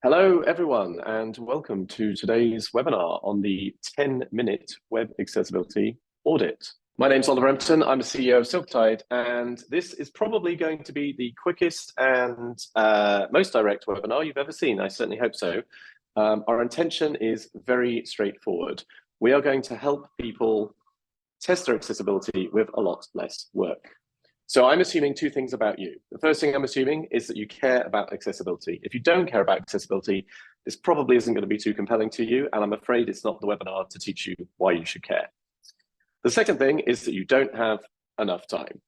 Hello, everyone, and welcome to today's webinar on the 10-minute Web Accessibility Audit. My name's Oliver Empton. I'm the CEO of Silktide, and this is probably going to be the quickest and most direct webinar you've ever seen. I certainly hope so. Our intention is very straightforward. We are going to help people test their accessibility with a lot less work. So I'm assuming two things about you. The first thing I'm assuming is that you care about accessibility. If you don't care about accessibility, this probably isn't going to be too compelling to you, and I'm afraid it's not the webinar to teach you why you should care. The second thing is that you don't have enough time.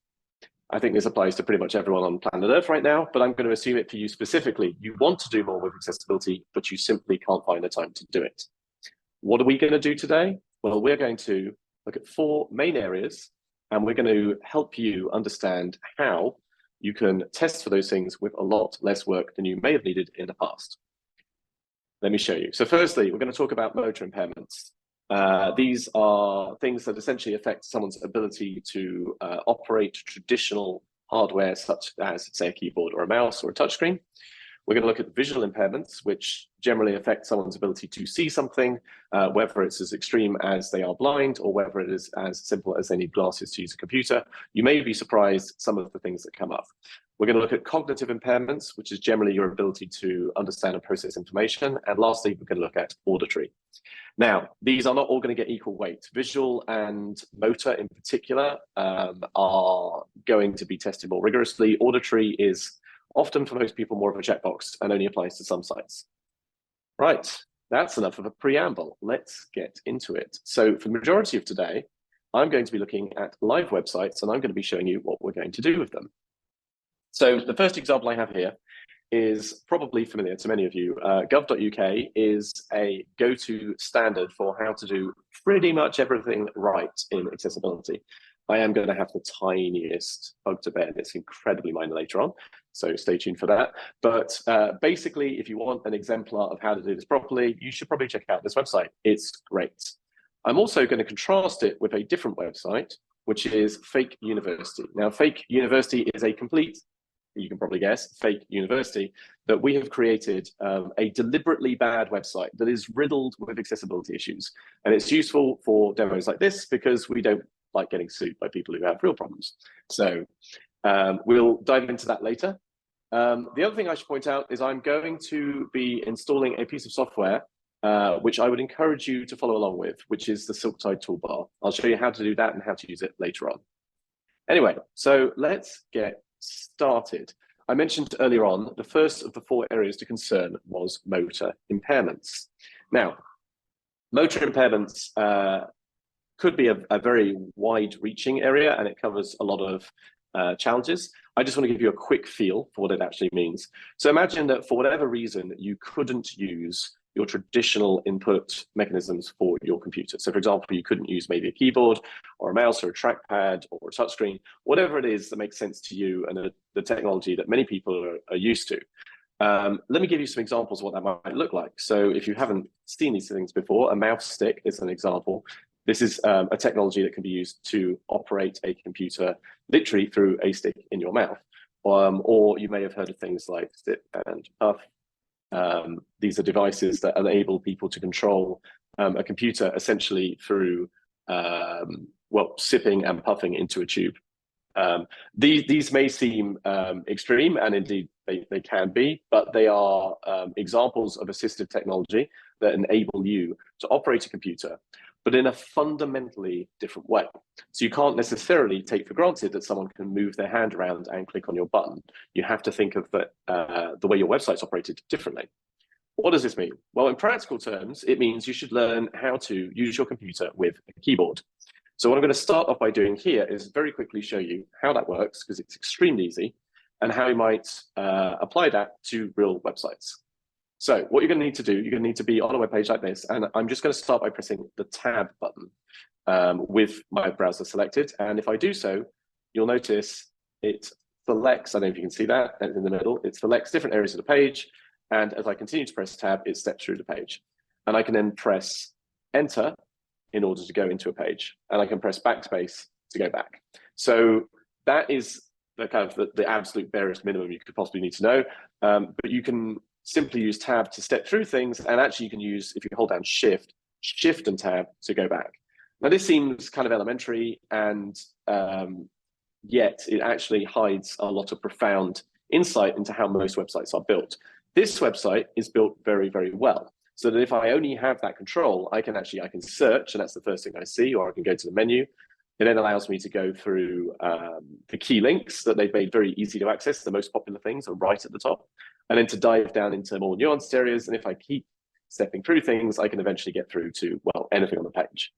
I think this applies to pretty much everyone on planet Earth right now, but I'm going to assume it for you specifically. You want to do more with accessibility, but you simply can't find the time to do it. What are we going to do today? Well, we're going to look at four main areas, and we're going to help you understand how you can test for those things with a lot less work than you may have needed in the past. Let me show you. So firstly, we're going to talk about motor impairments. These are things that essentially affect someone's ability to operate traditional hardware, such as, say, a keyboard or a mouse or a touchscreen. We're going to look at visual impairments, which generally affect someone's ability to see something, whether it's as extreme as they are blind or whether it is as simple as they need glasses to use a computer. You may be surprised some of the things that come up. We're going to look at cognitive impairments, which is generally your ability to understand and process information. And lastly, we're going to look at auditory. Now, these are not all going to get equal weight. Visual and motor in particular are going to be tested more rigorously. Auditory is often for most people more of a checkbox and only applies to some sites. Right, that's enough of a preamble. Let's get into it. So for the majority of today, I'm going to be looking at live websites and I'm going to be showing you what we're going to do with them. So the first example I have here is probably familiar to many of you. Gov.uk is a go-to standard for how to do pretty much everything right in accessibility. I am going to have the tiniest bug to bear. It's incredibly minor later on, so stay tuned for that. But basically, if you want an exemplar of how to do this properly, you should probably check out this website. It's great. I'm also going to contrast it with a different website, which is Fake University. Now, Fake University is a complete, you can probably guess, fake university that we have created a deliberately bad website that is riddled with accessibility issues. And it's useful for demos like this because we don't like getting sued by people who have real problems. So we'll dive into that later. The other thing I should point out is I'm going to be installing a piece of software which I would encourage you to follow along with, which is the Silktide toolbar. I'll show you how to do that and how to use it later on. Anyway, so let's get started. I mentioned earlier on, the first of the four areas to concern was motor impairments. Now, motor impairments could be a very wide-reaching area, and it covers a lot of challenges. I just want to give you a quick feel for what it actually means. So imagine that for whatever reason, you couldn't use your traditional input mechanisms for your computer. So for example, you couldn't use maybe a keyboard or a mouse or a trackpad or a touchscreen, whatever it is that makes sense to you and the technology that many people are used to. Let me give you some examples of what that might look like. So if you haven't seen these things before, a mouse stick is an example. This is a technology that can be used to operate a computer literally through a stick in your mouth. Or you may have heard of things like sip and puff. These are devices that enable people to control a computer essentially through, well, sipping and puffing into a tube. These may seem extreme, and indeed they can be, but they are examples of assistive technology that enable you to operate a computer, but in a fundamentally different way. So you can't necessarily take for granted that someone can move their hand around and click on your button. You have to think of the way your website's operated differently. What does this mean? Well, in practical terms, it means you should learn how to use your computer with a keyboard. So what I'm going to start off by doing here is very quickly show you how that works, because it's extremely easy, and how you might apply that to real websites. So what you're going to need to do, you're going to need to be on a web page like this, and I'm just going to start by pressing the tab button with my browser selected. And if I do so, you'll notice it selects, I don't know if you can see that in the middle, it selects different areas of the page. And as I continue to press tab, it steps through the page. And I can then press enter in order to go into a page. And I can press backspace to go back. So that is the kind of the absolute barest minimum you could possibly need to know. But you can simply use tab to step through things, and actually you can use, if you hold down shift and tab to go back. Now this seems kind of elementary, and yet it actually hides a lot of profound insight into how most websites are built. This website is built very, very well, so that if I only have that control, I can search, and that's the first thing I see, or I can go to the menu. It then allows me to go through the key links that they've made very easy to access. The most popular things are right at the top, and then to dive down into more nuanced areas. And if I keep stepping through things, I can eventually get through to, well, anything on the page.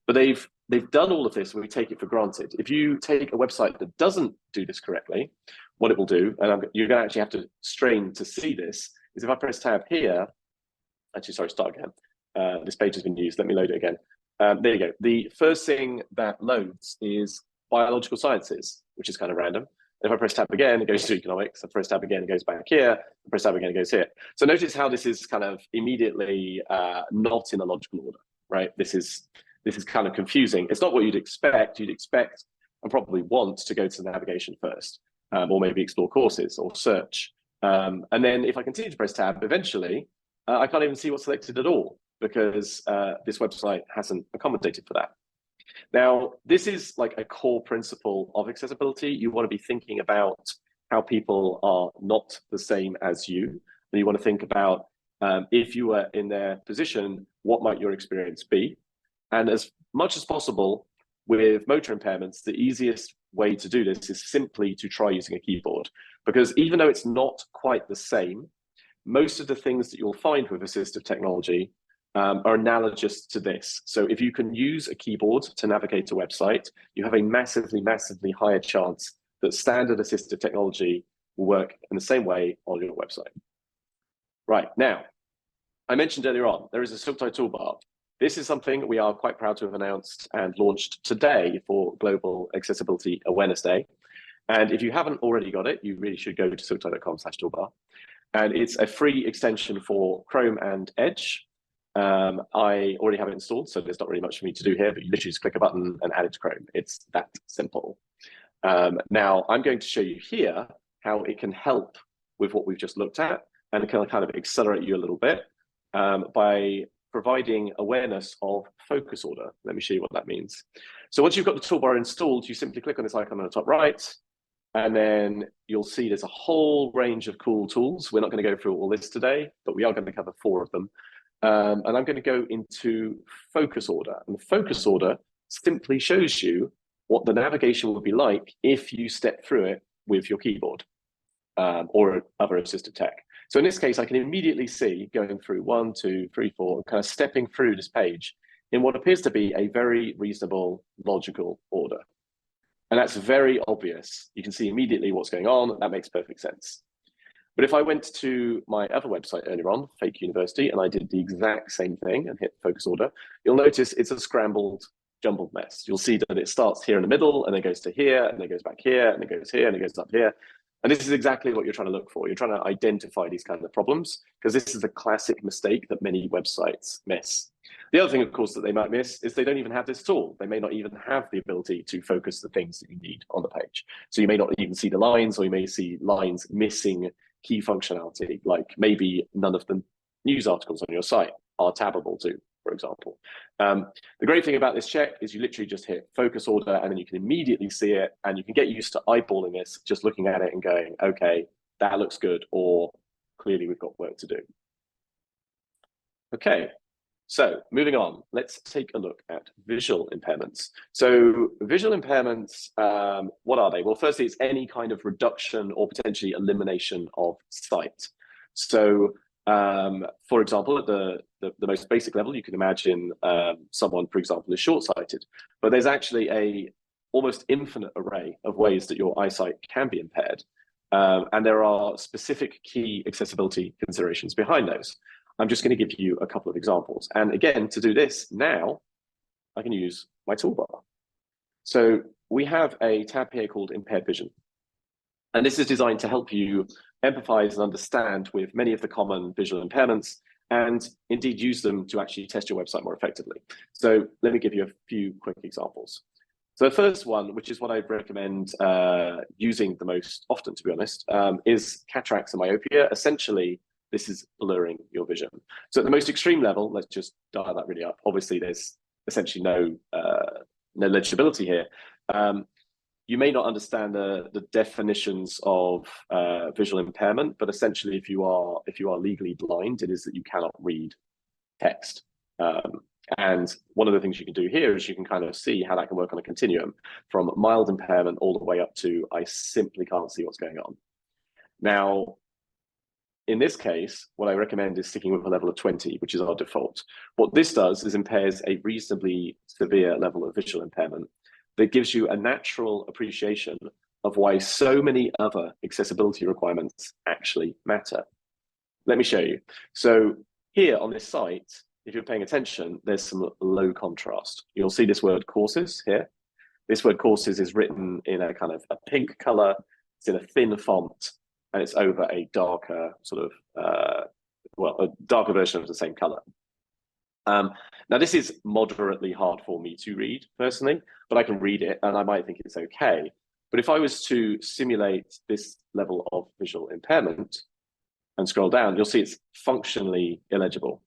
But they've done all of this, and we take it for granted. If you take a website that doesn't do this correctly, what it will do, and you're going to actually have to strain to see this, is if I press tab here, actually, sorry, start again. This page has been used. Let me load it again. There you go. The first thing that loads is biological sciences, which is kind of random. If I press tab again, it goes to economics. I press tab again, it goes back here. I press tab again, it goes here. So notice how this is kind of immediately not in a logical order, right? This is kind of confusing. It's not what you'd expect. You'd expect and probably want to go to the navigation first, or maybe explore courses or search. And then if I continue to press tab, eventually, I can't even see what's selected at all, because this website hasn't accommodated for that. Now, this is like a core principle of accessibility. You want to be thinking about how people are not the same as you. And you want to think about, if you were in their position, what might your experience be? And as much as possible, with motor impairments, the easiest way to do this is simply to try using a keyboard. Because even though it's not quite the same, most of the things that you'll find with assistive technology are analogous to this. So if you can use a keyboard to navigate a website, you have a massively, massively higher chance that standard assistive technology will work in the same way on your website. Right, now, I mentioned earlier on, there is a Silktide toolbar. This is something we are quite proud to have announced and launched today for Global Accessibility Awareness Day. And if you haven't already got it, you really should go to silktide.com/toolbar. And it's a free extension for Chrome and Edge. I already have it installed, so there's not really much for me to do here, but you literally just click a button and add it to Chrome. It's that simple. Now, I'm going to show you here how it can help with what we've just looked at, and it can kind of accelerate you a little bit by providing awareness of focus order. Let me show you what that means. So once you've got the toolbar installed, you simply click on this icon on the top right, and then you'll see there's a whole range of cool tools. We're not going to go through all this today, but we are going to cover 4 of them. And I'm going to go into focus order. And the focus order simply shows you what the navigation would be like if you step through it with your keyboard or other assistive tech. So in this case, I can immediately see going through 1, 2, 3, 4, kind of stepping through this page in what appears to be a very reasonable, logical order. And that's very obvious. You can see immediately what's going on. That makes perfect sense. But if I went to my other website earlier on, Fake University, and I did the exact same thing and hit focus order, you'll notice it's a scrambled, jumbled mess. You'll see that it starts here in the middle, and then goes to here, and then goes back here, and then goes here, and it goes up here. And this is exactly what you're trying to look for. You're trying to identify these kind of problems, because this is the classic mistake that many websites miss. The other thing, of course, that they might miss is they don't even have this tool. They may not even have the ability to focus the things that you need on the page. So you may not even see the lines, or you may see lines missing key functionality, like maybe none of the news articles on your site are tabbable to, for example. The great thing about this check is you literally just hit focus order, and then you can immediately see it, and you can get used to eyeballing this, just looking at it and going, okay, that looks good, or clearly we've got work to do. Okay, so moving on, let's take a look at visual impairments. So visual impairments, what are they? Well, firstly, it's any kind of reduction or potentially elimination of sight. So for example, at the most basic level, you can imagine someone, for example, is short-sighted, but there's actually a almost infinite array of ways that your eyesight can be impaired. And there are specific key accessibility considerations behind those. I'm just going to give you a couple of examples. And again, to do this now, I can use my toolbar. So we have a tab here called Impaired Vision. And this is designed to help you empathize and understand with many of the common visual impairments, and indeed use them to actually test your website more effectively. So let me give you a few quick examples. So the first one, which is what I'd recommend using the most often, to be honest, is cataracts and myopia. Essentially, this is blurring your vision. So at the most extreme level, let's just dial that really up. Obviously, there's essentially no legibility here. You may not understand the definitions of visual impairment, but essentially, if you are legally blind, it is that you cannot read text. And one of the things you can do here is you can kind of see how that can work on a continuum from mild impairment all the way up to I simply can't see what's going on. Now, in this case, what I recommend is sticking with a level of 20, which is our default. What this does is impairs a reasonably severe level of visual impairment that gives you a natural appreciation of why so many other accessibility requirements actually matter. Let me show you. So here on this site, if you're paying attention, there's some low contrast. You'll see this word courses here. This word courses is written in a kind of a pink color. It's in a thin font, and it's over a darker sort of, a darker version of the same color. Now, this is moderately hard for me to read personally, but I can read it and I might think it's okay. But if I was to simulate this level of visual impairment and scroll down, you'll see it's functionally illegible.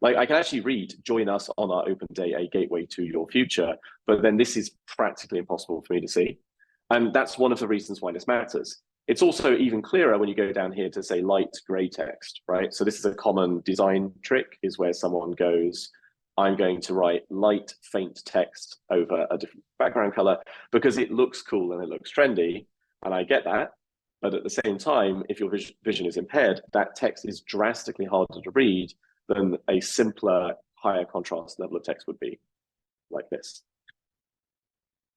Like I can actually read, join us on our open day, a gateway to your future, but then this is practically impossible for me to see. And that's one of the reasons why this matters. It's also even clearer when you go down here to say light gray text, right? So this is a common design trick, is where someone goes, I'm going to write light, faint text over a different background color because it looks cool and it looks trendy. And I get that. But at the same time, if your vision is impaired, that text is drastically harder to read than a simpler, higher contrast level of text would be, like this.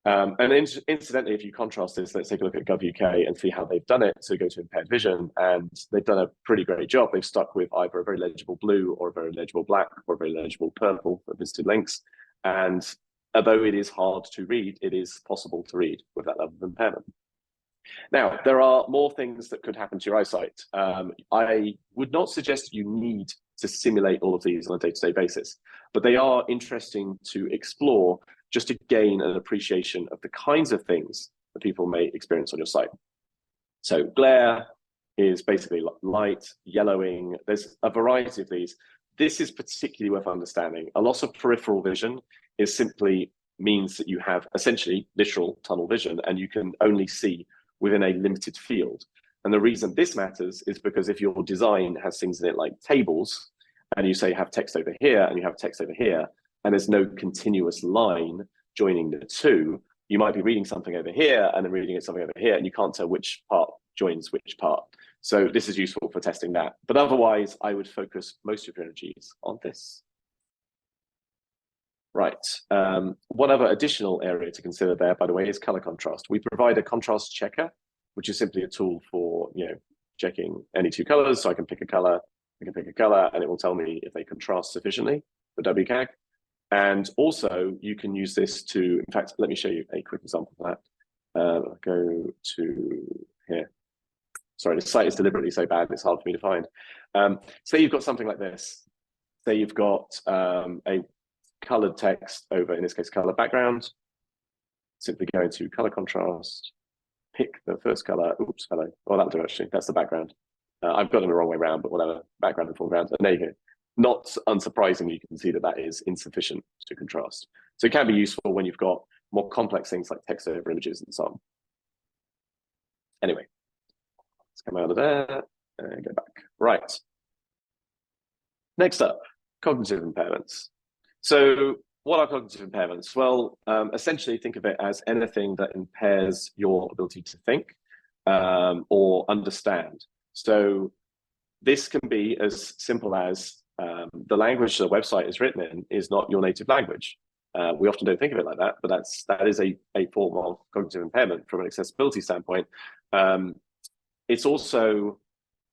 And incidentally, if you contrast this, let's take a look at Gov.uk and see how they've done it. So go to impaired vision, and they've done a pretty great job. They've stuck with either a very legible blue or a very legible black or a very legible purple for visited links. And although it is hard to read, it is possible to read with that level of impairment. Now, there are more things that could happen to your eyesight. I would not suggest you need to simulate all of these on a day-to-day basis, but they are interesting to explore just to gain an appreciation of the kinds of things that people may experience on your site. So glare is basically light, yellowing. There's a variety of these. This is particularly worth understanding. A loss of peripheral vision is simply means that you have essentially literal tunnel vision and you can only see within a limited field. And the reason this matters is because if your design has things in it like tables, and you say have text over here and you have text over here, and there's no continuous line joining the two, you might be reading something over here and then reading something over here, and you can't tell which part joins which part. So this is useful for testing that. But otherwise, I would focus most of your energies on this. Right. One other additional area to consider there, by the way, is color contrast. We provide a contrast checker, which is simply a tool for checking any two colors. So I can pick a color, and it will tell me if they contrast sufficiently for WCAG. And also, you can use this to, in fact, let me show you a quick example of that. I'll go to here. Sorry, the site is deliberately so bad, it's hard for me to find. Say you've got something like this. Say you've got a colored text over, in this case, color background. Simply go into color contrast, pick the first color. Oops, hello. Oh, that'll do actually. That's the background. I've got them the wrong way around, but whatever. Background and foreground. And there you go. Not unsurprisingly, you can see that that is insufficient to contrast. So it can be useful when you've got more complex things like text over images and so on. Anyway, let's come out of there and go back. Right. Next up, cognitive impairments. So what are cognitive impairments? Well, essentially think of it as anything that impairs your ability to think or understand. So this can be as simple as the language the website is written in is not your native language. We often don't think of it like that, but that is a form of cognitive impairment from an accessibility standpoint. It's also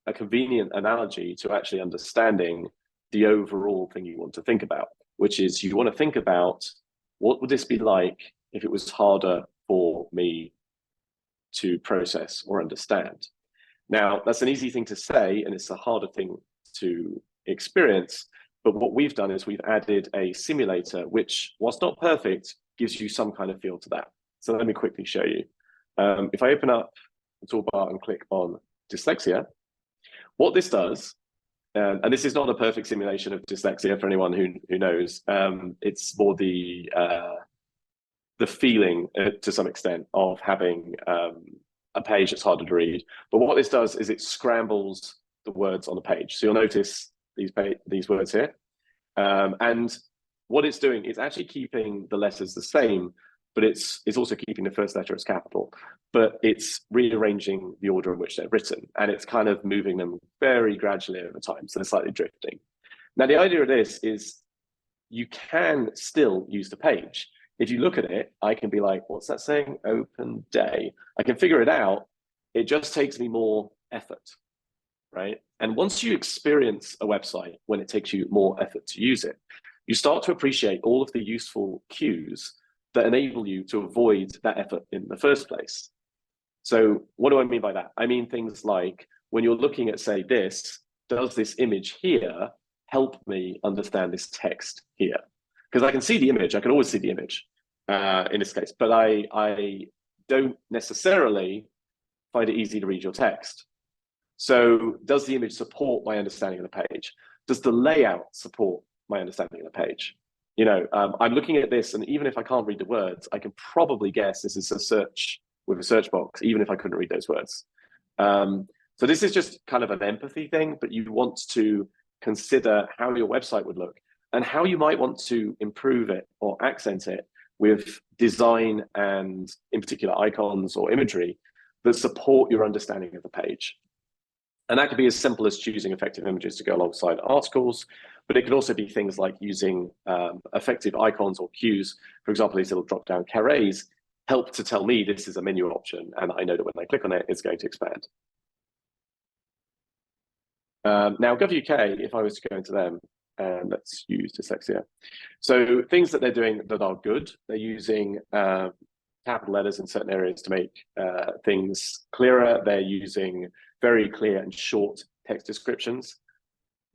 a convenient analogy to actually understanding the overall thing you want to think about, which is you want to think about what would this be like if it was harder for me to process or understand. Now, that's an easy thing to say, and it's a harder thing to experience. But what we've done is we've added a simulator, which, whilst not perfect, gives you some kind of feel to that. So let me quickly show you. If I open up the toolbar and click on dyslexia, what this does and this is not a perfect simulation of dyslexia for anyone who knows. It's more the feeling to some extent of having a page that's harder to read. But what this does is it scrambles the words on the page. So you'll notice these words here. And what it's doing is actually keeping the letters the same, but it's also keeping the first letter as capital, but it's rearranging the order in which they're written, and it's kind of moving them very gradually over time, so they're slightly drifting. Now, the idea of this is you can still use the page. If you look at it, I can be like, what's that saying? Open day. I can figure it out. It just takes me more effort, right? And once you experience a website when it takes you more effort to use it, you start to appreciate all of the useful cues that enable you to avoid that effort in the first place. So what do I mean by that? I mean things like when you're looking at, say, this, does this image here help me understand this text here? Because I can see the image, I can always see the image in this case, but I don't necessarily find it easy to read your text. So does the image support my understanding of the page? Does the layout support my understanding of the page? You know, I'm looking at this, and even if I can't read the words, I can probably guess this is a search with a search box, even if I couldn't read those words. So this is just kind of an empathy thing, but you want to consider how your website would look and how you might want to improve it or accent it with design and, in particular, icons or imagery that support your understanding of the page. And that could be as simple as choosing effective images to go alongside articles, but it could also be things like using effective icons or cues. For example, these little drop-down carrés help to tell me this is a menu option, and I know that when I click on it, it's going to expand. Now, GovUK, if I was to go into them, and let's use dyslexia. So things that they're doing that are good, they're using capital letters in certain areas to make things clearer. They're using very clear and short text descriptions.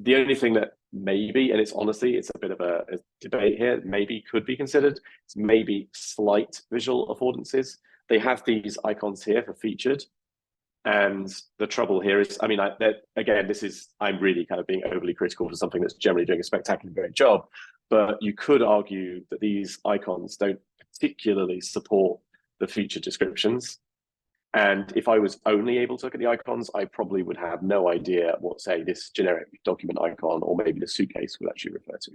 The only thing that maybe, and it's honestly, it's a bit of a debate here, maybe could be considered, it's maybe slight visual affordances. They have these icons here for featured. And the trouble here is, I mean, again, I'm really kind of being overly critical for something that's generally doing a spectacularly great job, but you could argue that these icons don't particularly support the featured descriptions. And if I was only able to look at the icons, I probably would have no idea what, say, this generic document icon or maybe the suitcase would actually refer to.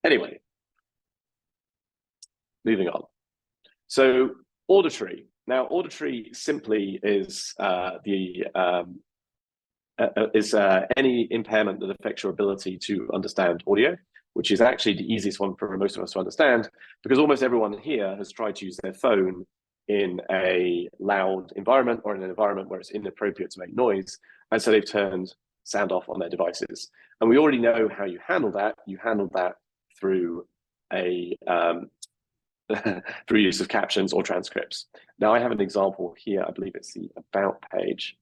Anyway, moving on. So auditory. Now, auditory simply is any impairment that affects your ability to understand audio, which is actually the easiest one for most of us to understand, because almost everyone here has tried to use their phone in a loud environment or in an environment where it's inappropriate to make noise, and so they've turned sound off on their devices. And we already know how you handle that. You handle that through a through use of captions or transcripts. Now I have an example here, I believe it's the About page.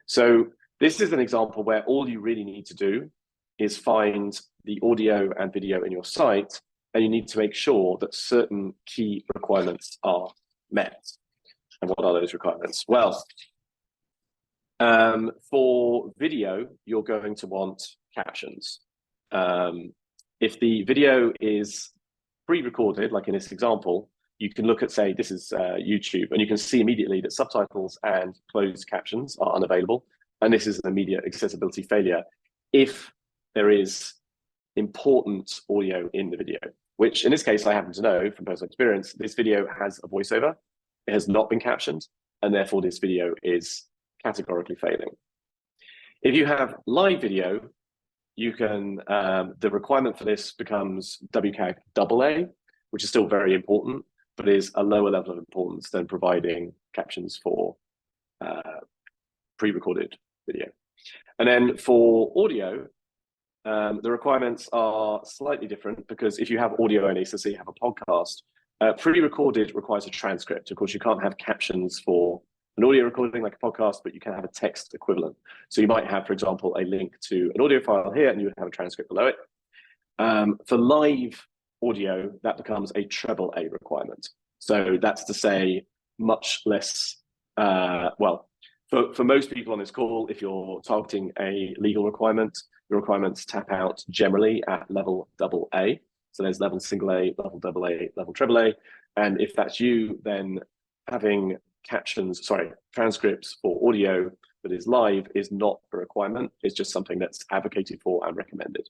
So this is an example where all you really need to do is find the audio and video in your site, and you need to make sure that certain key requirements are met. And what are those requirements? Well, for video, you're going to want captions. If the video is pre-recorded, like in this example, you can look at, say, this is YouTube, and you can see immediately that subtitles and closed captions are unavailable. And this is an immediate accessibility failure if there is important audio in the video, which in this case, I happen to know from personal experience, this video has a voiceover. It has not been captioned, and therefore this video is categorically failing. If you have live video, you can, the requirement for this becomes WCAG AA, which is still very important, but is a lower level of importance than providing captions for pre-recorded video. And then for audio, the requirements are slightly different, because if you have audio only, so say you have a podcast, pre-recorded requires a transcript. Of course, you can't have captions for an audio recording like a podcast, but you can have a text equivalent. So you might have, for example, a link to an audio file here, and you would have a transcript below it. For live audio, that becomes a AAA requirement. So that's to say much less, well, For most people on this call, if you're targeting a legal requirement, the requirements tap out generally at level AA. So there's level single A, level AA, level triple A. And if that's you, then having transcripts for audio that is live is not a requirement. It's just something that's advocated for and recommended.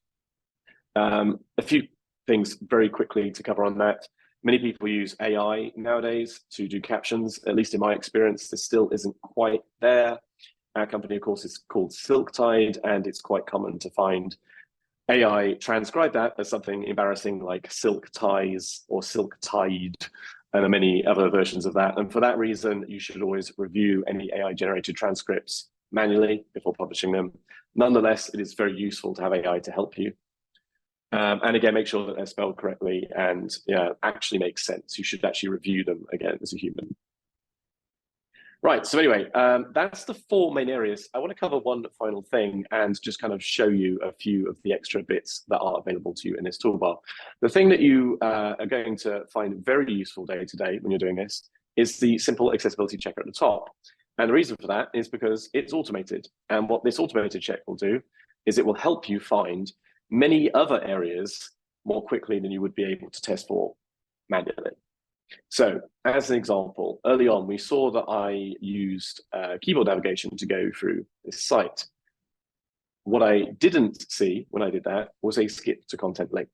A few things very quickly to cover on that. Many people use AI nowadays to do captions. At least in my experience, this still isn't quite there. Our company, of course, is called Silktide, and it's quite common to find AI transcribe that as something embarrassing like silk ties or silk tide, and there are many other versions of that. And for that reason, you should always review any AI generated transcripts manually before publishing them. Nonetheless, it is very useful to have AI to help you. And again, make sure that they're spelled correctly and actually make sense. You should actually review them again as a human. Right, so anyway, that's the 4 main areas. I want to cover one final thing and just kind of show you a few of the extra bits that are available to you in this toolbar. The thing that you are going to find very useful day to day when you're doing this is the simple accessibility checker at the top. And the reason for that is because it's automated. And what this automated check will do is it will help you find many other areas more quickly than you would be able to test for manually. So as an example, early on, we saw that I used keyboard navigation to go through this site. What I didn't see when I did that was a skip to content link.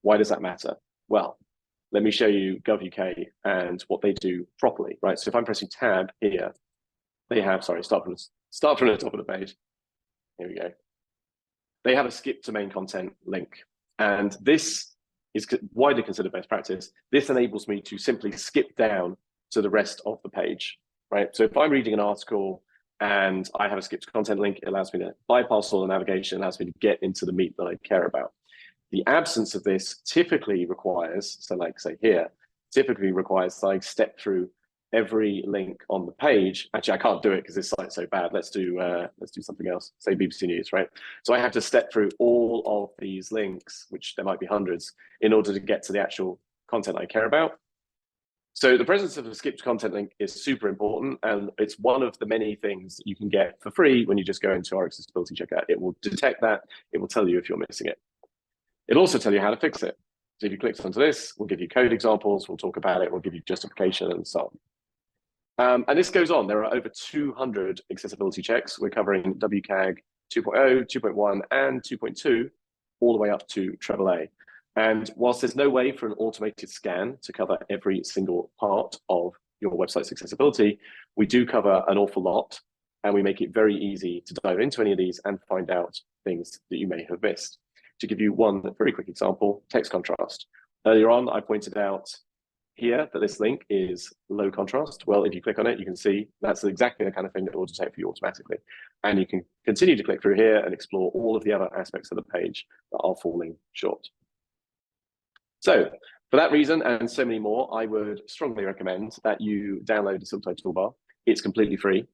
Why does that matter? Well, let me show you GovUK and what they do properly, right? So if I'm pressing tab here, they have, sorry, start from the top of the page. Here we go. They have a skip to main content link. And this is widely considered best practice. This enables me to simply skip down to the rest of the page, right? So if I'm reading an article and I have a skip to content link, it allows me to bypass all the navigation, allows me to get into the meat that I care about. The absence of this typically requires, so like say here, typically requires that I step through every link on the page. Actually, I can't do it because this site's so bad. Let's do something else. Say BBC News, right? So I have to step through all of these links, which there might be hundreds, in order to get to the actual content I care about. So the presence of a skipped content link is super important, and it's one of the many things that you can get for free when you just go into our accessibility checker. It will detect that. It will tell you if you're missing it. It'll also tell you how to fix it. So if you click onto this, we'll give you code examples, we'll talk about it, we'll give you justification and so on. And this goes on. There are over 200 accessibility checks. We're covering WCAG 2.0, 2.1, and 2.2, all the way up to AAA. And whilst there's no way for an automated scan to cover every single part of your website's accessibility, we do cover an awful lot, and we make it very easy to dive into any of these and find out things that you may have missed. To give you one very quick example, text contrast. Earlier on, I pointed out here that this link is low contrast. Well, if you click on it, you can see that's exactly the kind of thing that it will detect for you automatically. And you can continue to click through here and explore all of the other aspects of the page that are falling short. So for that reason and so many more, I would strongly recommend that you download the Silktide toolbar. It's completely free,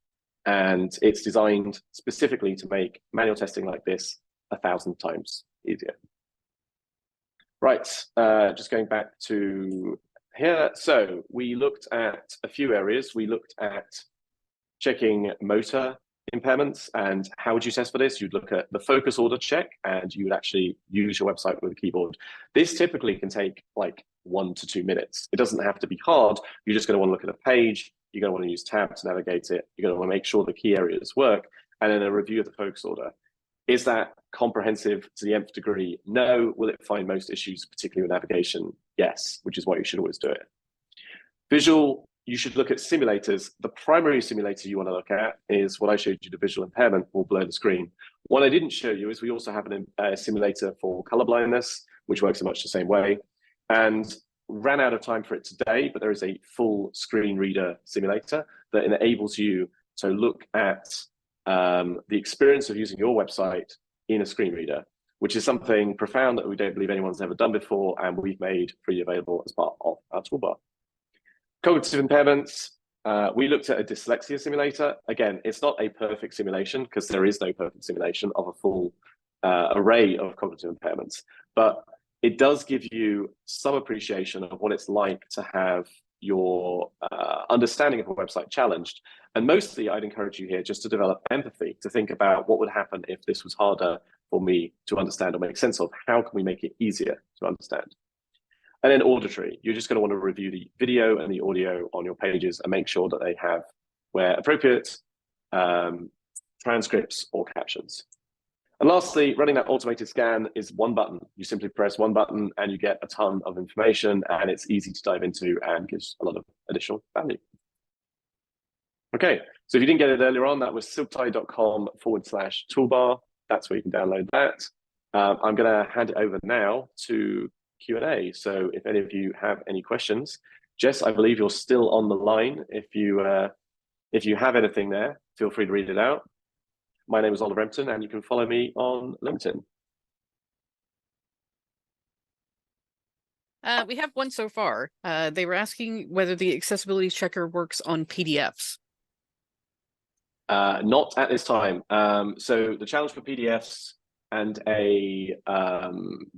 and it's designed specifically to make manual testing like this 1,000 times easier. Right, just going back to here. So we looked at a few areas. We looked at checking motor impairments and how would you test for this? You'd look at the focus order check and you would actually use your website with a keyboard. This typically can take like 1 to 2 minutes. It doesn't have to be hard. You're just going to want to look at a page. You're going to want to use tab to navigate it. You're going to want to make sure the key areas work, and then a review of the focus order. Is that comprehensive to the nth degree? No. Will it find most issues, particularly with navigation? Yes, which is why you should always do it. Visual, you should look at simulators. The primary simulator you want to look at is what I showed you, the visual impairment will blur the screen. What I didn't show you is we also have a simulator for color blindness, which works in much the same way. And ran out of time for it today, but there is a full screen reader simulator that enables you to look at the experience of using your website in a screen reader, which is something profound that we don't believe anyone's ever done before, and we've made freely available as part of our toolbar. Cognitive impairments, we looked at a dyslexia simulator. Again, it's not a perfect simulation because there is no perfect simulation of a full array of cognitive impairments, but it does give you some appreciation of what it's like to have your understanding of a website challenged. And mostly I'd encourage you here just to develop empathy, to think about what would happen if this was harder for me to understand or make sense of. How can we make it easier to understand? And then auditory, you're just going to want to review the video and the audio on your pages and make sure that they have, where appropriate, transcripts or captions. And lastly, running that automated scan is one button. You simply press one button and you get a ton of information, and it's easy to dive into and gives a lot of additional value. Okay, so if you didn't get it earlier on, that was silktide.com/toolbar. That's where you can download that. I'm going to hand it over now to Q&A. So if any of you have any questions, Jess, I believe you're still on the line. If you have anything there, feel free to read it out. My name is Oliver Empton, and you can follow me on LinkedIn. We have one so far. They were asking whether the accessibility checker works on PDFs. Not at this time. So the challenge for PDFs and a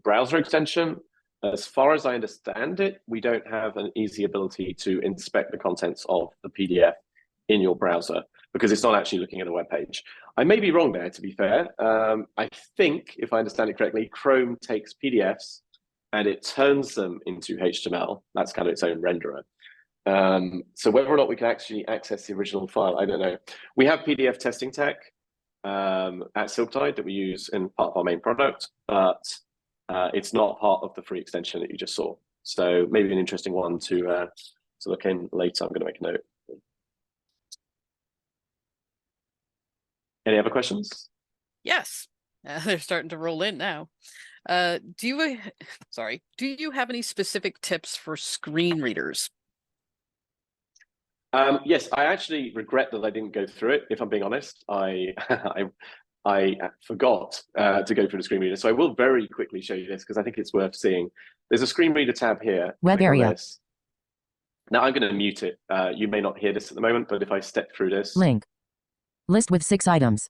browser extension, as far as I understand it, we don't have an easy ability to inspect the contents of the PDF in your browser, because it's not actually looking at a web page. I may be wrong there, to be fair. I think, if I understand it correctly, Chrome takes PDFs and it turns them into HTML. That's kind of its own renderer. So whether or not we can actually access the original file, I don't know. We have PDF testing tech at Silktide that we use in part of our main product, but it's not part of the free extension that you just saw. So maybe an interesting one to look in later. I'm going to make a note. Any other questions? Yes, they're starting to roll in now. Do you have any specific tips for screen readers? Yes, I actually regret that I didn't go through it. If I'm being honest, I forgot to go through the screen reader. So I will very quickly show you this because I think it's worth seeing. There's a screen reader tab here. Web area. Now I'm going to mute it. You may not hear this at the moment, but if I step through this. Link. List with 6 items.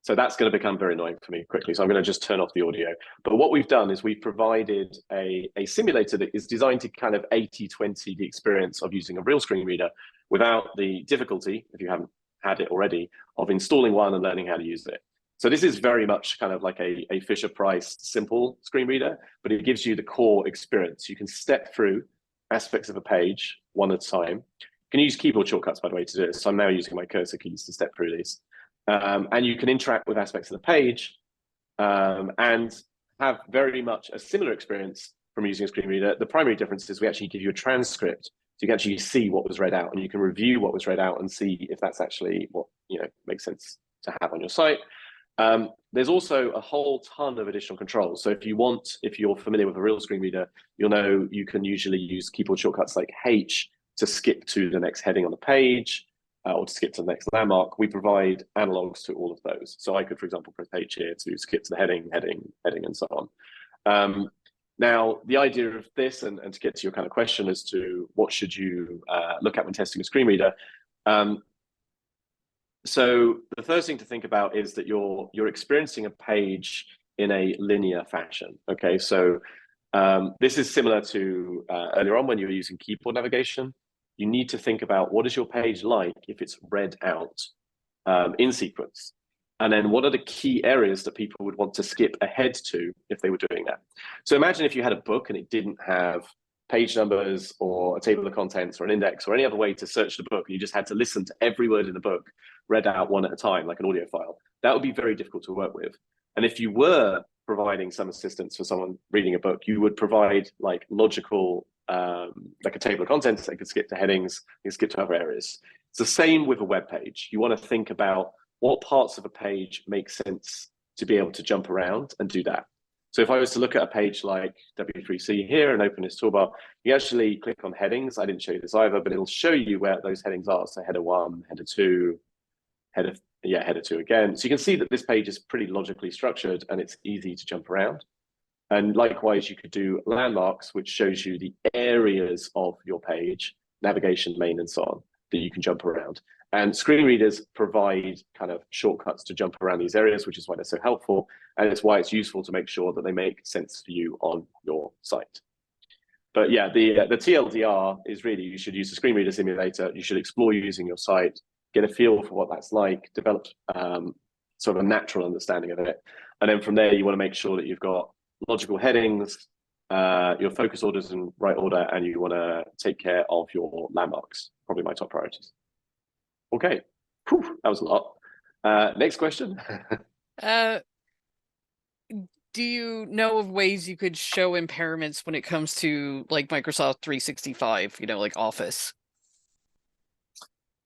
So that's going to become very annoying for me quickly. So I'm going to just turn off the audio. But what we've done is we've provided a simulator that is designed to kind of 80-20 the experience of using a real screen reader without the difficulty, if you haven't had it already, of installing one and learning how to use it. So this is very much kind of like a Fisher-Price simple screen reader, but it gives you the core experience. You can step through aspects of a page one at a time. You can use keyboard shortcuts, by the way, to do this. So I'm now using my cursor keys to step through these. And you can interact with aspects of the page and have very much a similar experience from using a screen reader. The primary difference is we actually give you a transcript, so you can actually see what was read out, and you can review what was read out and see if that's actually what makes sense to have on your site. There's also a whole ton of additional controls. So if you're familiar with a real screen reader, you'll know you can usually use keyboard shortcuts like H to skip to the next heading on the page. Or to skip to the next landmark. We provide analogs to all of those. So I could, for example, press H here to skip to the heading, and so on. Now, the idea of this, and to get to your kind of question as to what should you look at when testing a screen reader. So the first thing to think about is that you're experiencing a page in a linear fashion. Okay, so this is similar to earlier on when you were using keyboard navigation. You need to think about what is your page like if it's read out in sequence, and then what are the key areas that people would want to skip ahead to if they were doing that. So imagine if you had a book and it didn't have page numbers or a table of contents or an index or any other way to search the book, and you just had to listen to every word in the book read out one at a time like an audio file. That would be very difficult to work with. And if you were providing some assistance for someone reading a book, you would provide like logical like a table of contents. They could skip to headings, they could skip to other areas. It's the same with a web page. You want to think about what parts of a page make sense to be able to jump around and do that. So if I was to look at a page like W3C here and open this toolbar, you actually click on headings. I didn't show you this either, but it'll show you where those headings are. So header 1, header 2, header 2 again. So you can see that this page is pretty logically structured and it's easy to jump around. And likewise, you could do landmarks, which shows you the areas of your page, navigation lane, and so on, that you can jump around. And screen readers provide kind of shortcuts to jump around these areas, which is why they're so helpful. And it's why it's useful to make sure that they make sense for you on your site. But yeah, the TLDR is really, you should use the screen reader simulator. You should explore using your site, get a feel for what that's like, develop sort of a natural understanding of it. And then from there, you want to make sure that you've got logical headings, your focus orders in right order, and you want to take care of your landmarks. Probably my top priorities. Okay, whew, that was a lot. Next question. Do you know of ways you could show impairments when it comes to like Microsoft 365, like Office?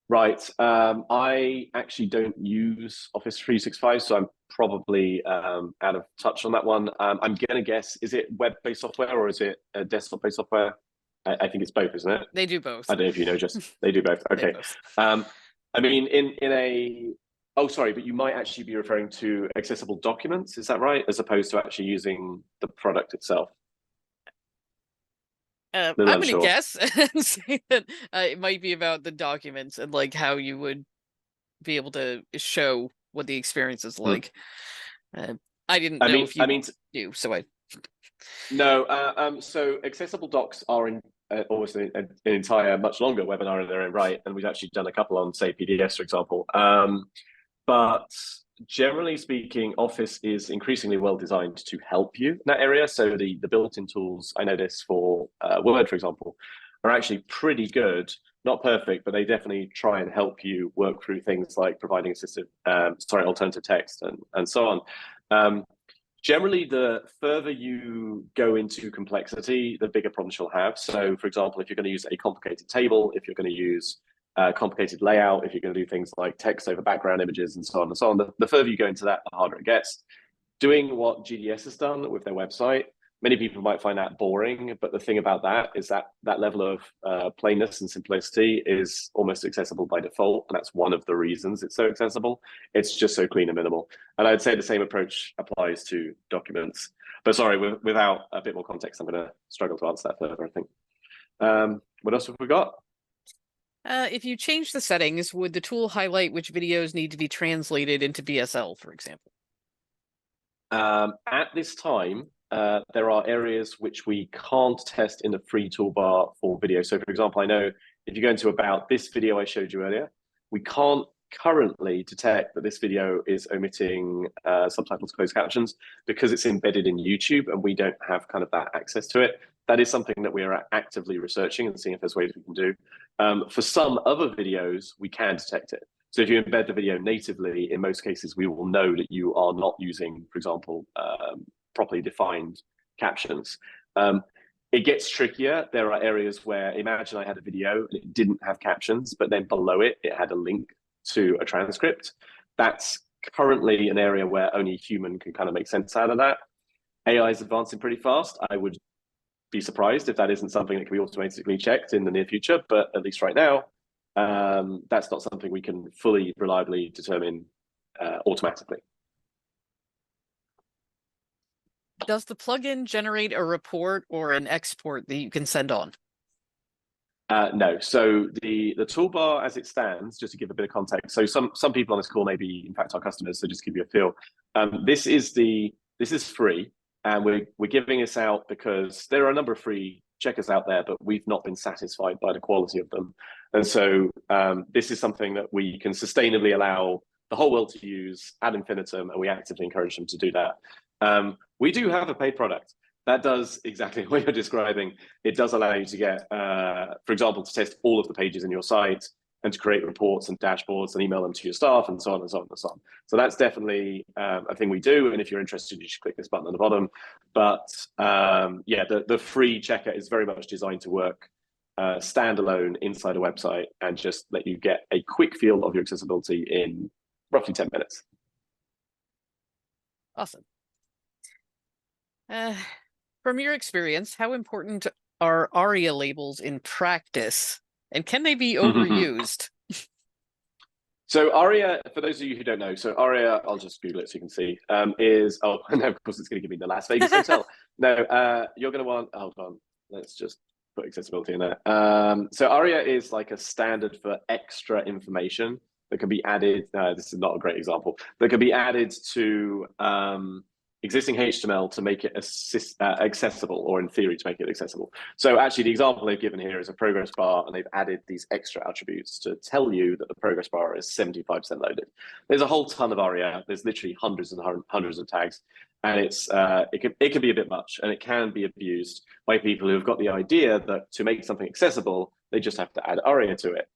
Right. I actually don't use Office 365, so I'm probably out of touch on that one. I'm going to guess, is it web-based software or is it desktop-based software? I think it's both, isn't it? They do both. I don't know if you know, just they do both. Okay. Both. I mean, in a, oh, sorry, but you might actually be referring to accessible documents. Is that right? As opposed to actually using the product itself. I'm going to guess and say that it might be about the documents and like how you would be able to show what the experience is like. I didn't know if you do, so I. No, so accessible docs are in obviously an entire, much longer webinar in their own right, and we've actually done a couple on, say, PDFs, for example. But generally speaking, Office is increasingly well designed to help you in that area. So the built-in tools, I know this for Word, for example, are actually pretty good. Not perfect, but they definitely try and help you work through things like providing alternative text and so on. Generally, the further you go into complexity, the bigger problems you'll have. So, for example, if you're going to use a complicated table, if you're going to use complicated layout, if you're going to do things like text over background images and so on, the further you go into that, the harder it gets. Doing what GDS has done with their website, many people might find that boring, but the thing about that is that level of plainness and simplicity is almost accessible by default, and that's one of the reasons it's so accessible. It's just so clean and minimal. And I'd say the same approach applies to documents. But sorry, without a bit more context, I'm going to struggle to answer that further, I think. What else have we got? If you change the settings, would the tool highlight which videos need to be translated into BSL, for example? At this time, there are areas which we can't test in the free toolbar for video. So, for example, I know if you go into about this video I showed you earlier, we can't currently detect that this video is omitting subtitles, closed captions, because it's embedded in YouTube and we don't have kind of that access to it. That is something that we are actively researching and seeing if there's ways we can do. For some other videos, we can detect it. So if you embed the video natively, in most cases, we will know that you are not using, for example, properly defined captions. It gets trickier. There are areas where, imagine I had a video and it didn't have captions, but then below it, it had a link to a transcript. That's currently an area where only a human can kind of make sense out of that. AI is advancing pretty fast. I would be surprised if that isn't something that can be automatically checked in the near future, but at least right now, that's not something we can fully reliably determine automatically. Does the plugin generate a report or an export that you can send on? No. So the toolbar as it stands, just to give a bit of context. So some people on this call may be, in fact, our customers. So just give you a feel. This is free, and we're giving this out because there are a number of free checkers out there, but we've not been satisfied by the quality of them. And so this is something that we can sustainably allow the whole world to use ad infinitum, and we actively encourage them to do that. We do have a paid product that does exactly what you're describing. It does allow you to get, for example, to test all of the pages in your site and to create reports and dashboards and email them to your staff and so on and so on and so on. So that's definitely a thing we do. And if you're interested, you should click this button at the bottom. But yeah, the free checker is very much designed to work standalone inside a website and just let you get a quick feel of your accessibility in roughly 10 minutes. Awesome. From your experience, how important are ARIA labels in practice, and can they be overused? So ARIA, for those of you who don't know, so ARIA, I'll just Google it so you can see, is, oh, no, of course it's going to give me the Las Vegas hotel. No, you're going to want, hold on, let's just put accessibility in there. So ARIA is like a standard for extra information that can be added, this is not a great example, that can be added to existing HTML to make it accessible, or in theory to make it accessible. So actually the example they've given here is a progress bar, and they've added these extra attributes to tell you that the progress bar is 75% loaded. There's a whole ton of ARIA. There's literally hundreds and hundreds of tags, and it can be a bit much, and it can be abused by people who have got the idea that to make something accessible, they just have to add ARIA to it.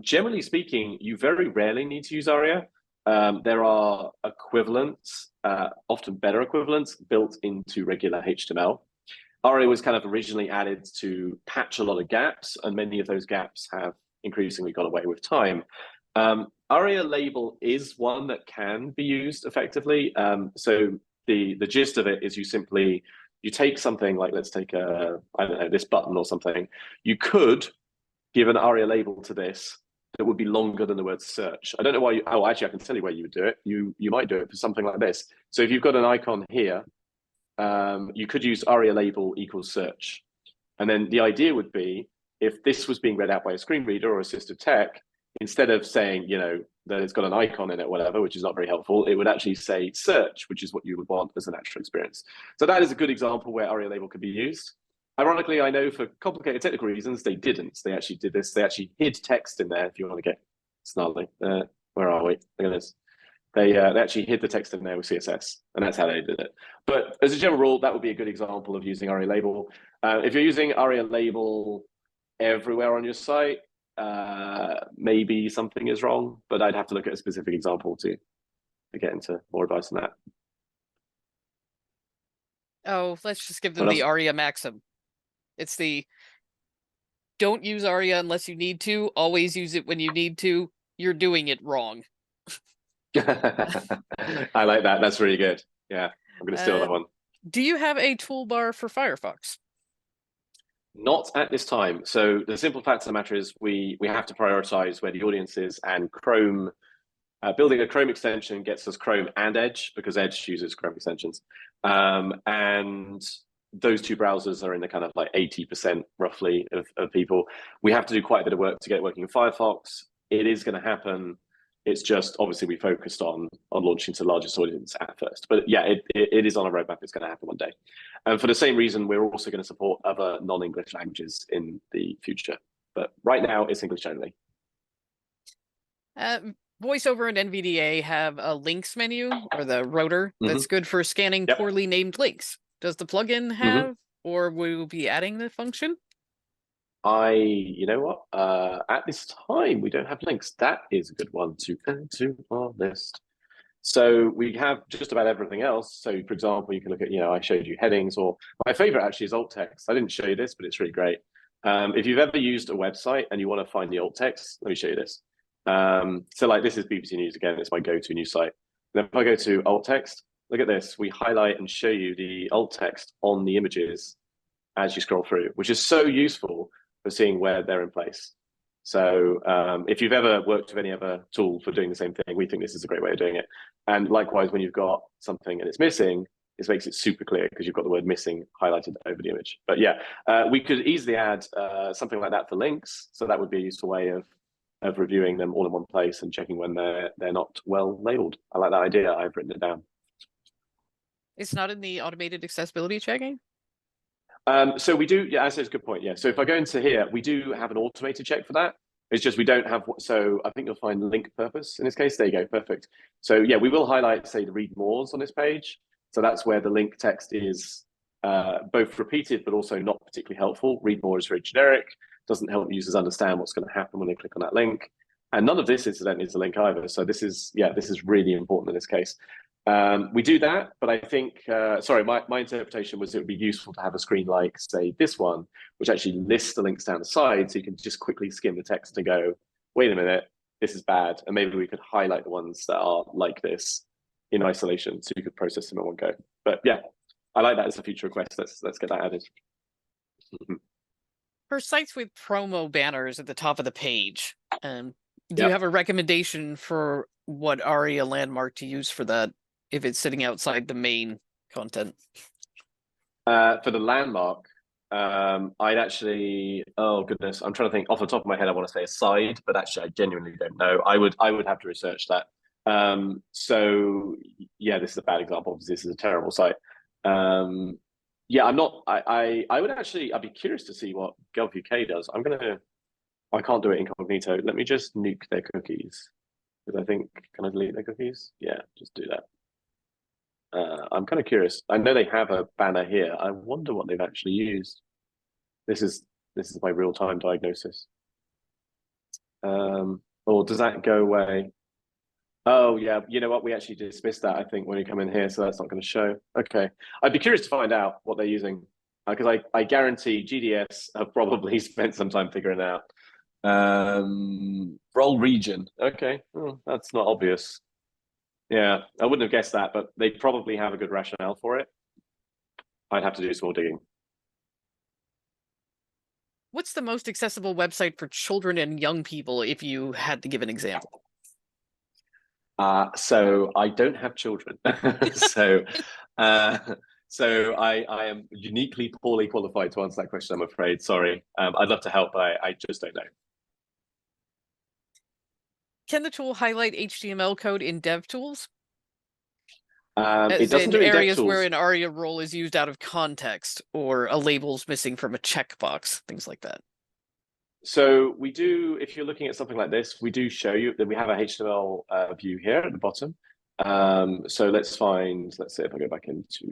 Generally speaking, you very rarely need to use ARIA. There are equivalents, often better equivalents, built into regular HTML. ARIA was kind of originally added to patch a lot of gaps, and many of those gaps have increasingly gone away with time. ARIA label is one that can be used effectively. So the gist of it is you take something like, let's take I don't know, this button or something. You could give an ARIA label to this that would be longer than the word search. I don't know why actually I can tell you where you would do it. You might do it for something like this. So if you've got an icon here, you could use ARIA label equals search. And then the idea would be, if this was being read out by a screen reader or assistive tech, instead of saying, that it's got an icon in it, whatever, which is not very helpful, it would actually say search, which is what you would want as a natural experience. So that is a good example where ARIA label could be used. Ironically, I know for complicated technical reasons, they didn't. They actually did this. They actually hid text in there, if you want to get snarly. Where are we? Look at this. They actually hid the text in there with CSS, and that's how they did it. But as a general rule, that would be a good example of using ARIA label. If you're using ARIA label everywhere on your site, maybe something is wrong, but I'd have to look at a specific example to get into more advice on that. Oh, let's just give them the ARIA maxim. It's the don't use ARIA unless you need to, always use it when you need to, you're doing it wrong. I like that. That's really good. Yeah, I'm going to steal that one. Do you have a toolbar for Firefox? Not at this time. So the simple fact of the matter is we have to prioritize where the audience is, and Chrome, building a Chrome extension gets us Chrome and Edge, because Edge uses Chrome extensions. And those two browsers are in the kind of like 80% roughly of people. We have to do quite a bit of work to get it working in Firefox. It is going to happen. It's just obviously we focused on launching to the largest audience at first. But yeah, it is on a roadmap. It's going to happen one day. And for the same reason, we're also going to support other non-English languages in the future. But right now, it's English only. VoiceOver and NVDA have a links menu, or the rotor, that's good for scanning poorly named links. Does the plugin have, or will we be adding the function? You know what? At this time, we don't have links. That is a good one to add to our list. So we have just about everything else. So for example, you can look at, I showed you headings, or my favorite actually is alt text. I didn't show you this, but it's really great. If you've ever used a website and you want to find the alt text, let me show you this. So like this is BBC News again, it's my go-to news site. And if I go to alt text, look at this, we highlight and show you the alt text on the images as you scroll through, which is so useful for seeing where they're in place. So if you've ever worked with any other tool for doing the same thing, we think this is a great way of doing it. And likewise, when you've got something and it's missing, this makes it super clear because you've got the word missing highlighted over the image. But yeah, we could easily add something like that for links. So that would be a useful way of reviewing them all in one place and checking when they're not well labeled. I like that idea. I've written it down. It's not in the automated accessibility checking? So we do, yeah, that's a good point. Yeah. So if I go into here, we do have an automated check for that. It's just we don't have, so I think you'll find link purpose in this case. There you go, perfect. So yeah, we will highlight, say, the read mores on this page. So that's where the link text is both repeated, but also not particularly helpful. Read more is very generic, doesn't help users understand what's going to happen when they click on that link. And none of this incidentally is a link either. So this is really important in this case. We do that, but I think, sorry, my interpretation was it would be useful to have a screen like, say, this one, which actually lists the links down the side, so you can just quickly skim the text and go, wait a minute, this is bad. And maybe we could highlight the ones that are like this in isolation, so you could process them in one go. But yeah, I like that as a future request. Let's get that added. For sites with promo banners at the top of the page, do you have a recommendation for what ARIA landmark to use for that if it's sitting outside the main content? For the landmark, I'd actually, oh goodness, I'm trying to think off the top of my head. I want to say aside, but actually I genuinely don't know. I would have to research that. So yeah, this is a bad example. Obviously, this is a terrible site. Yeah, I'm not. I would actually. I'd be curious to see what Gulf UK does. I can't do it incognito. Let me just nuke their cookies because I think, can I delete their cookies? Yeah, just do that. I'm kind of curious. I know they have a banner here. I wonder what they've actually used. This is my real-time diagnosis. Or does that go away? Oh yeah, you know what? We actually dismissed that, I think, when you come in here, so that's not going to show. Okay, I'd be curious to find out what they're using because I guarantee GDS have probably spent some time figuring it out. Role region. Okay, that's not obvious. Yeah, I wouldn't have guessed that, but they probably have a good rationale for it. I'd have to do some more digging. What's the most accessible website for children and young people, if you had to give an example? So I don't have children, so I am uniquely poorly qualified to answer that question, I'm afraid. Sorry. I'd love to help, but I just don't know. Can the tool highlight HTML code in DevTools? It doesn't do it in areas DevTools. where an ARIA role is used out of context, or a label's missing from a checkbox, things like that. So we do, if you're looking at something like this, we do show you that we have a HTML view here at the bottom. So let's say if I go back into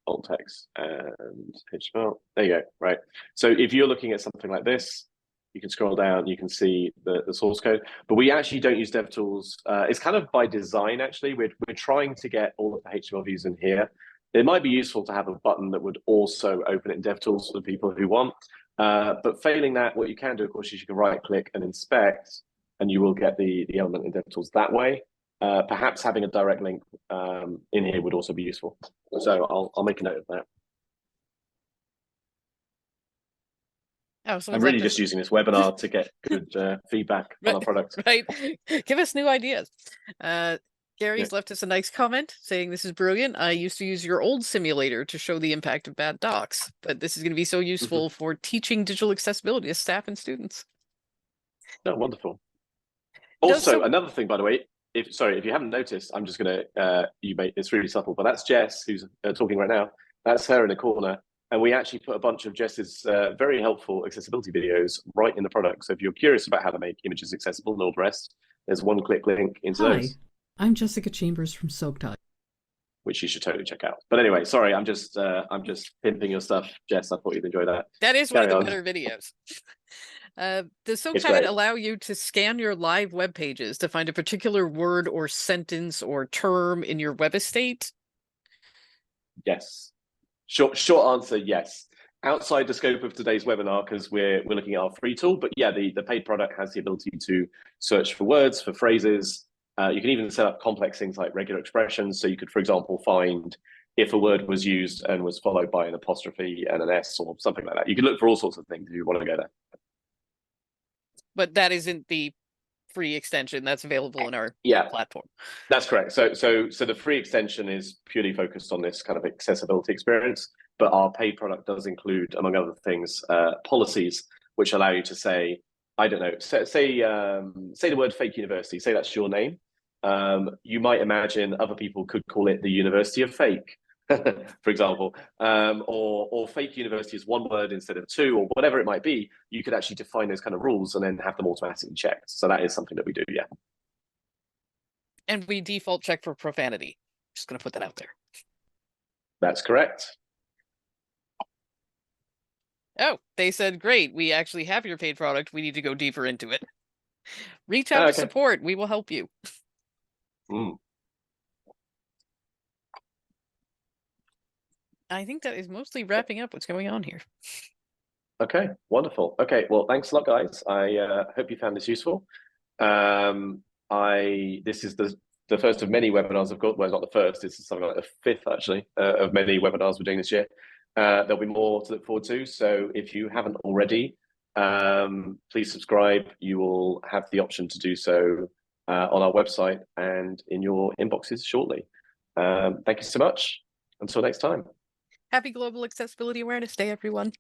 alt text and HTML, there you go, right? So if you're looking at something like this, you can scroll down, you can see the source code, but we actually don't use DevTools. It's kind of by design, actually. We're trying to get all of the HTML views in here. It might be useful to have a button that would also open it in DevTools for the people who want. But failing that, what you can do, of course, is you can right-click and inspect, and you will get the element in DevTools that way. Perhaps having a direct link in here would also be useful. So I'll make a note of that. Oh, so I'm really just using this webinar to get good feedback on our products. Right. Give us new ideas. Gary's left us a nice comment saying, "This is brilliant. I used to use your old simulator to show the impact of bad docs, but this is going to be so useful for teaching digital accessibility to staff and students." Oh, wonderful. Also, another thing, by the way, if you haven't noticed, I'm just going to, it's really subtle, but that's Jess who's talking right now. That's her in the corner. And we actually put a bunch of Jess's very helpful accessibility videos right in the product. So if you're curious about how to make images accessible and all the rest, there's one-click link into those. I'm Jessica Chambers from Soaptide, which you should totally check out. But anyway, sorry, I'm just pimping your stuff, Jess. I thought you'd enjoy that. That is one of the better videos. Does Soaptide allow you to scan your live web pages to find a particular word or sentence or term in your web estate? Yes. Short answer, yes. Outside the scope of today's webinar, because we're looking at our free tool, but yeah, the paid product has the ability to search for words, for phrases. You can even set up complex things like regular expressions. So you could, for example, find if a word was used and was followed by an apostrophe and an S or something like that. You can look for all sorts of things if you want to go there. But that isn't the free extension that's available in our platform. That's correct. So the free extension is purely focused on this kind of accessibility experience, but our paid product does include, among other things, policies which allow you to say, I don't know, say the word fake university, say that's your name. You might imagine other people could call it the University of Fake, for example, or fake university is one word instead of two, or whatever it might be. You could actually define those kind of rules and then have them automatically checked. So that is something that we do, yeah. And we default check for profanity. Just going to put that out there. That's correct. Oh, they said, great, we actually have your paid product. We need to go deeper into it. Reach out to support. We will help you. I think that is mostly wrapping up what's going on here. Okay, wonderful. Okay, well, thanks a lot, guys. I hope you found this useful. This is the first of many webinars I've got. Well, it's not the first. This is something like the fifth, actually, of many webinars we're doing this year. There'll be more to look forward to. So if you haven't already, please subscribe. You will have the option to do so on our website and in your inboxes shortly. Thank you so much. Until next time. Happy Global Accessibility Awareness Day, everyone.